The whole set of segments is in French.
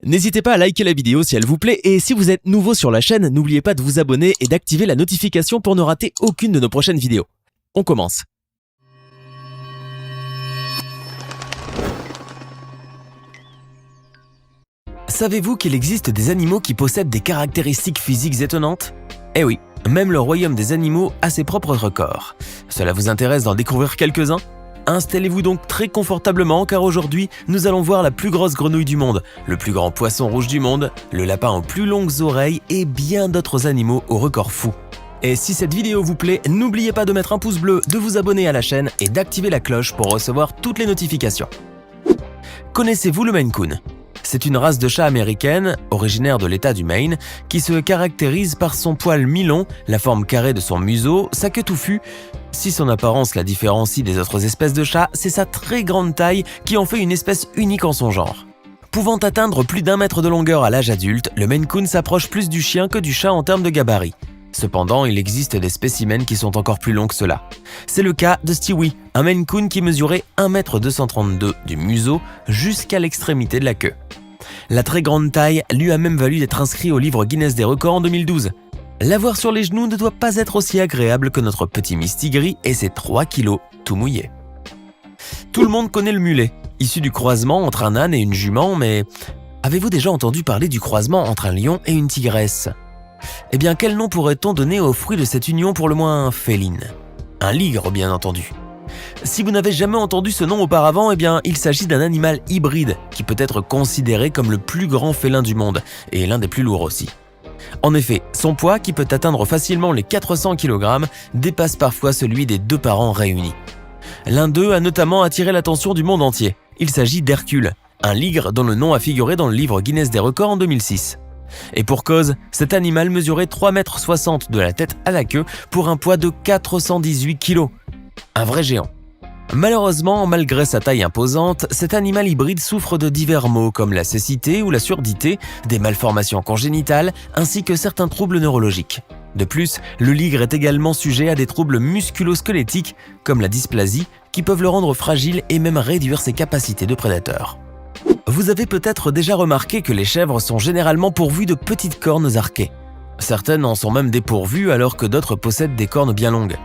N'hésitez pas à liker la vidéo si elle vous plaît et si vous êtes nouveau sur la chaîne, n'oubliez pas de vous abonner et d'activer la notification pour ne rater aucune de nos prochaines vidéos. On commence. Savez-vous qu'il existe des animaux qui possèdent des caractéristiques physiques étonnantes? Eh oui, même le royaume des animaux a ses propres records. Cela vous intéresse d'en découvrir quelques-uns? Installez-vous donc très confortablement car aujourd'hui, nous allons voir la plus grosse grenouille du monde, le plus grand poisson rouge du monde, le lapin aux plus longues oreilles et bien d'autres animaux aux records fous. Et si cette vidéo vous plaît, n'oubliez pas de mettre un pouce bleu, de vous abonner à la chaîne et d'activer la cloche pour recevoir toutes les notifications. Connaissez-vous le Maine Coon? C'est une race de chat américaine, originaire de l'état du Maine, qui se caractérise par son poil mi-long, la forme carrée de son museau, sa queue touffue. Si son apparence la différencie des autres espèces de chats, c'est sa très grande taille qui en fait une espèce unique en son genre. Pouvant atteindre plus d'1 mètre de longueur à l'âge adulte, le Maine Coon s'approche plus du chien que du chat en termes de gabarit. Cependant, il existe des spécimens qui sont encore plus longs que cela. C'est le cas de Stewie, un Maine Coon qui mesurait 1,232 m du museau jusqu'à l'extrémité de la queue. La très grande taille lui a même valu d'être inscrit au livre Guinness des records en 2012. L'avoir sur les genoux ne doit pas être aussi agréable que notre petit Misty Gris et ses 3 kilos tout mouillés. Tout le monde connaît le mulet, issu du croisement entre un âne et une jument, mais avez-vous déjà entendu parler du croisement entre un lion et une tigresse? Eh bien, quel nom pourrait-on donner au fruit de cette union pour le moins féline? Un ligre, bien entendu. Si vous n'avez jamais entendu ce nom auparavant, eh bien, il s'agit d'un animal hybride qui peut être considéré comme le plus grand félin du monde et l'un des plus lourds aussi. En effet, son poids, qui peut atteindre facilement les 400 kg, dépasse parfois celui des 2 parents réunis. L'un d'eux a notamment attiré l'attention du monde entier. Il s'agit d'Hercule, un ligre dont le nom a figuré dans le livre Guinness des records en 2006. Et pour cause, cet animal mesurait 3,60 m de la tête à la queue pour un poids de 418 kg. Un vrai géant. Malheureusement, malgré sa taille imposante, cet animal hybride souffre de divers maux comme la cécité ou la surdité, des malformations congénitales ainsi que certains troubles neurologiques. De plus, le ligre est également sujet à des troubles musculo-squelettiques comme la dysplasie qui peuvent le rendre fragile et même réduire ses capacités de prédateur. Vous avez peut-être déjà remarqué que les chèvres sont généralement pourvues de petites cornes arquées. Certaines en sont même dépourvues alors que d'autres possèdent des cornes bien longues.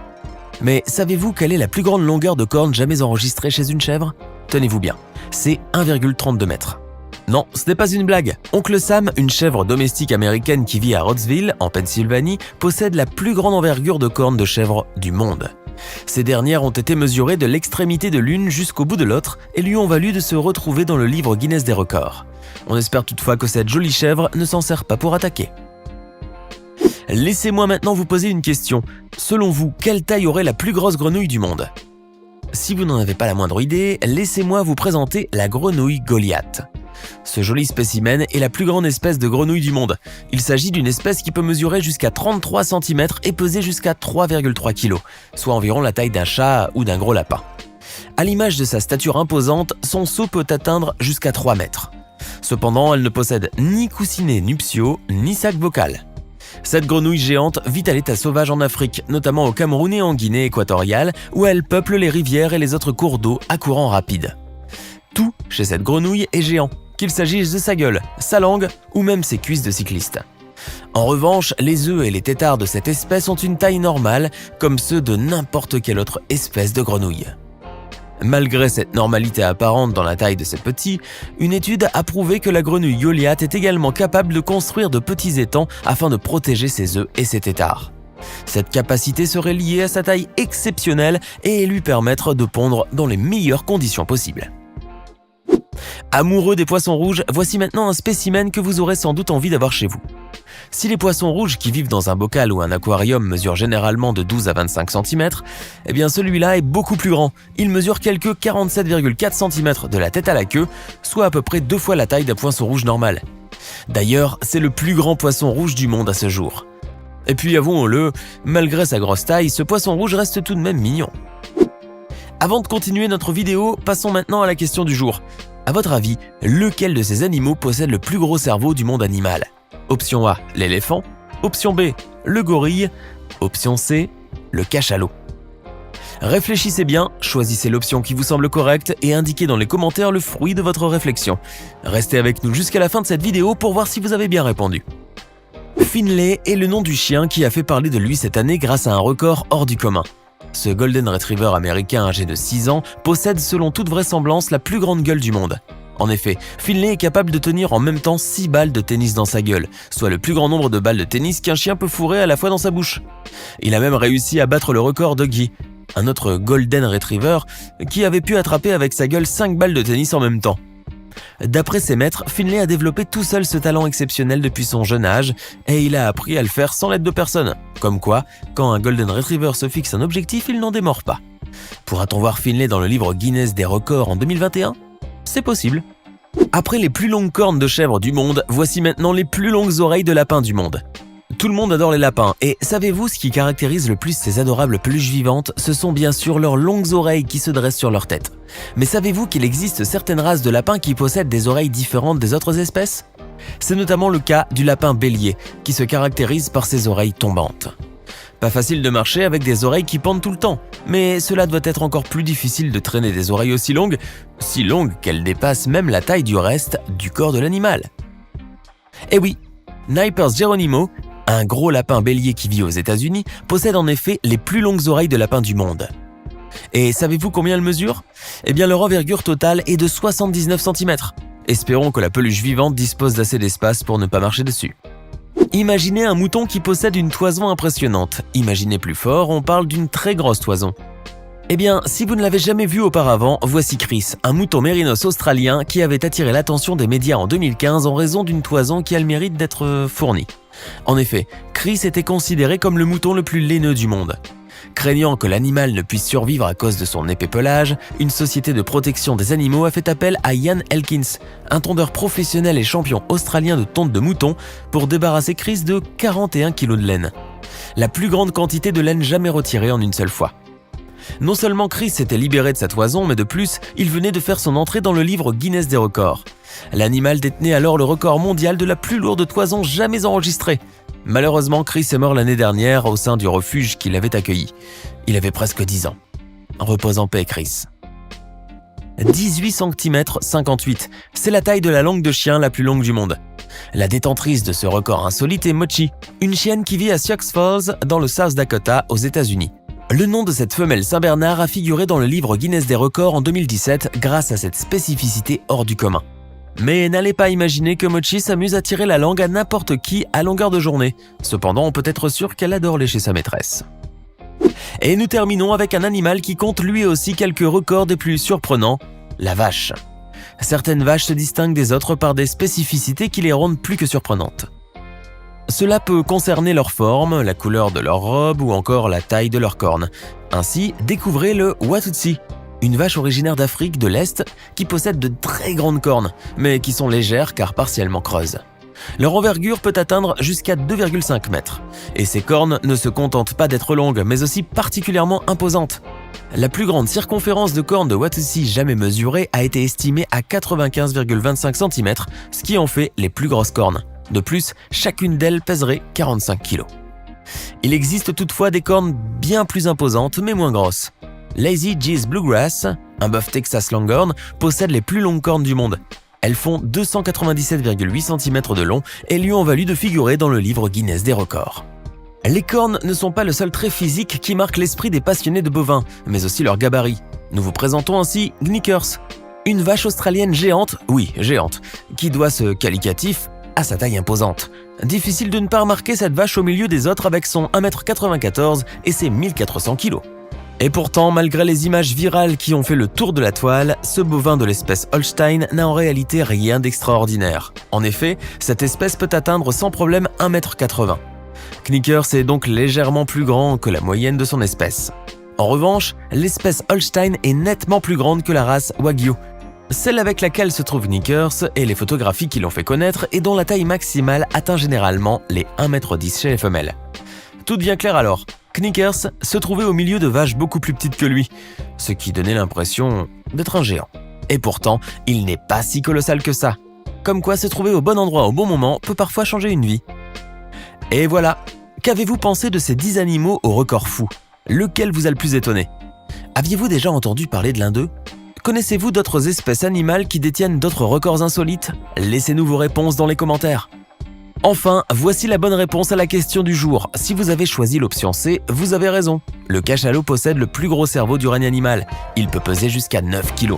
Mais savez-vous quelle est la plus grande longueur de corne jamais enregistrée chez une chèvre? Tenez-vous bien, c'est 1,32 m. Non, ce n'est pas une blague. Oncle Sam, une chèvre domestique américaine qui vit à Roseville, en Pennsylvanie, possède la plus grande envergure de cornes de chèvre du monde. Ces dernières ont été mesurées de l'extrémité de l'une jusqu'au bout de l'autre et lui ont valu de se retrouver dans le livre Guinness des records. On espère toutefois que cette jolie chèvre ne s'en sert pas pour attaquer. Laissez-moi maintenant vous poser une question. Selon vous, quelle taille aurait la plus grosse grenouille du monde? Si vous n'en avez pas la moindre idée, laissez-moi vous présenter la grenouille Goliath. Ce joli spécimen est la plus grande espèce de grenouille du monde. Il s'agit d'une espèce qui peut mesurer jusqu'à 33 cm et peser jusqu'à 3,3 kg, soit environ la taille d'un chat ou d'un gros lapin. À l'image de sa stature imposante, son saut peut atteindre jusqu'à 3 mètres. Cependant, elle ne possède ni coussinets nuptiaux, ni sac vocal. Cette grenouille géante vit à l'état sauvage en Afrique, notamment au Cameroun et en Guinée équatoriale, où elle peuple les rivières et les autres cours d'eau à courant rapide. Tout chez cette grenouille est géant, qu'il s'agisse de sa gueule, sa langue ou même ses cuisses de cycliste. En revanche, les œufs et les têtards de cette espèce ont une taille normale, comme ceux de n'importe quelle autre espèce de grenouille. Malgré cette normalité apparente dans la taille de ces petits, une étude a prouvé que la grenouille Goliath est également capable de construire de petits étangs afin de protéger ses œufs et ses têtards. Cette capacité serait liée à sa taille exceptionnelle et lui permettre de pondre dans les meilleures conditions possibles. Amoureux des poissons rouges, voici maintenant un spécimen que vous aurez sans doute envie d'avoir chez vous. Si les poissons rouges qui vivent dans un bocal ou un aquarium mesurent généralement de 12 à 25 cm, eh bien celui-là est beaucoup plus grand. Il mesure quelques 47,4 cm de la tête à la queue, soit à peu près 2 fois la taille d'un poisson rouge normal. D'ailleurs, c'est le plus grand poisson rouge du monde à ce jour. Et puis avouons-le, malgré sa grosse taille, ce poisson rouge reste tout de même mignon. Avant de continuer notre vidéo, passons maintenant à la question du jour. À votre avis, lequel de ces animaux possède le plus gros cerveau du monde animal? Option A, l'éléphant. Option B, le gorille. Option C, le cachalot. Réfléchissez bien, choisissez l'option qui vous semble correcte et indiquez dans les commentaires le fruit de votre réflexion. Restez avec nous jusqu'à la fin de cette vidéo pour voir si vous avez bien répondu. Finlay est le nom du chien qui a fait parler de lui cette année grâce à un record hors du commun. Ce Golden Retriever américain âgé de 6 ans possède selon toute vraisemblance la plus grande gueule du monde. En effet, Finlay est capable de tenir en même temps 6 balles de tennis dans sa gueule, soit le plus grand nombre de balles de tennis qu'un chien peut fourrer à la fois dans sa bouche. Il a même réussi à battre le record d'Huggy, un autre Golden Retriever qui avait pu attraper avec sa gueule 5 balles de tennis en même temps. D'après ses maîtres, Finlay a développé tout seul ce talent exceptionnel depuis son jeune âge et il a appris à le faire sans l'aide de personne. Comme quoi, quand un Golden Retriever se fixe un objectif, il n'en démord pas. Pourra-t-on voir Finlay dans le livre Guinness des records en 2021 ? C'est possible. Après les plus longues cornes de chèvre du monde, voici maintenant les plus longues oreilles de lapin du monde. Tout le monde adore les lapins, et savez-vous ce qui caractérise le plus ces adorables peluches vivantes ? Ce sont bien sûr leurs longues oreilles qui se dressent sur leur tête. Mais savez-vous qu'il existe certaines races de lapins qui possèdent des oreilles différentes des autres espèces ? C'est notamment le cas du lapin bélier, qui se caractérise par ses oreilles tombantes. Pas facile de marcher avec des oreilles qui pendent tout le temps, mais cela doit être encore plus difficile de traîner des oreilles aussi longues qu'elles dépassent même la taille du reste du corps de l'animal. Eh oui, Napers Geronimo, un gros lapin bélier qui vit aux États-Unis, possède en effet les plus longues oreilles de lapin du monde. Et savez-vous combien elles mesurent ? Eh bien leur envergure totale est de 79 cm. Espérons que la peluche vivante dispose d'assez d'espace pour ne pas marcher dessus. Imaginez un mouton qui possède une toison impressionnante. Imaginez plus fort, on parle d'une très grosse toison. Eh bien, si vous ne l'avez jamais vu auparavant, voici Chris, un mouton mérinos australien qui avait attiré l'attention des médias en 2015 en raison d'une toison qui a le mérite d'être fournie. En effet, Chris était considéré comme le mouton le plus laineux du monde. Craignant que l'animal ne puisse survivre à cause de son épais pelage, une société de protection des animaux a fait appel à Ian Elkins, un tondeur professionnel et champion australien de tonte de moutons, pour débarrasser Chris de 41 kg de laine. La plus grande quantité de laine jamais retirée en une seule fois. Non seulement Chris s'était libéré de sa toison, mais de plus, il venait de faire son entrée dans le livre Guinness des records. L'animal détenait alors le record mondial de la plus lourde toison jamais enregistrée. Malheureusement, Chris est mort l'année dernière au sein du refuge qui l'avait accueilli. Il avait presque 10 ans. Repose en paix, Chris. 18 cm 58, c'est la taille de la langue de chien la plus longue du monde. La détentrice de ce record insolite est Mochi, une chienne qui vit à Sioux Falls dans le South Dakota aux États-Unis. Le nom de cette femelle Saint-Bernard a figuré dans le livre Guinness des records en 2017 grâce à cette spécificité hors du commun. Mais n'allez pas imaginer que Mochi s'amuse à tirer la langue à n'importe qui à longueur de journée. Cependant, on peut être sûr qu'elle adore lécher sa maîtresse. Et nous terminons avec un animal qui compte lui aussi quelques records des plus surprenants, la vache. Certaines vaches se distinguent des autres par des spécificités qui les rendent plus que surprenantes. Cela peut concerner leur forme, la couleur de leur robe ou encore la taille de leurs cornes. Ainsi, découvrez le Watusi, une vache originaire d'Afrique de l'Est qui possède de très grandes cornes, mais qui sont légères car partiellement creuses. Leur envergure peut atteindre jusqu'à 2,5 mètres, et ces cornes ne se contentent pas d'être longues, mais aussi particulièrement imposantes. La plus grande circonférence de cornes de Watusi jamais mesurée a été estimée à 95,25 cm, ce qui en fait les plus grosses cornes. De plus, chacune d'elles pèserait 45 kg. Il existe toutefois des cornes bien plus imposantes mais moins grosses. Lazy G's Bluegrass, un bœuf Texas Longhorn, possède les plus longues cornes du monde. Elles font 297,8 cm de long et lui ont valu de figurer dans le livre Guinness des records. Les cornes ne sont pas le seul trait physique qui marque l'esprit des passionnés de bovins, mais aussi leur gabarit. Nous vous présentons ainsi Knickers, une vache australienne géante, oui géante, qui doit ce qualificatif à sa taille imposante. Difficile de ne pas remarquer cette vache au milieu des autres avec son 1,94 m et ses 1400 kg. Et pourtant, malgré les images virales qui ont fait le tour de la toile, ce bovin de l'espèce Holstein n'a en réalité rien d'extraordinaire. En effet, cette espèce peut atteindre sans problème 1,80 m. Knickers est donc légèrement plus grand que la moyenne de son espèce. En revanche, l'espèce Holstein est nettement plus grande que la race Wagyu, celle avec laquelle se trouve Knickers et les photographies qui l'ont fait connaître et dont la taille maximale atteint généralement les 1,10 m chez les femelles. Tout devient clair alors. Knickers se trouvait au milieu de vaches beaucoup plus petites que lui, ce qui donnait l'impression d'être un géant. Et pourtant, il n'est pas si colossal que ça. Comme quoi se trouver au bon endroit au bon moment peut parfois changer une vie. Et voilà, qu'avez-vous pensé de ces 10 animaux au record fou ? Lequel vous a le plus étonné ? Aviez-vous déjà entendu parler de l'un d'eux? Connaissez-vous d'autres espèces animales qui détiennent d'autres records insolites? Laissez-nous vos réponses dans les commentaires. Enfin, voici la bonne réponse à la question du jour. Si vous avez choisi l'option C, vous avez raison. Le cachalot possède le plus gros cerveau du règne animal. Il peut peser jusqu'à 9 kg.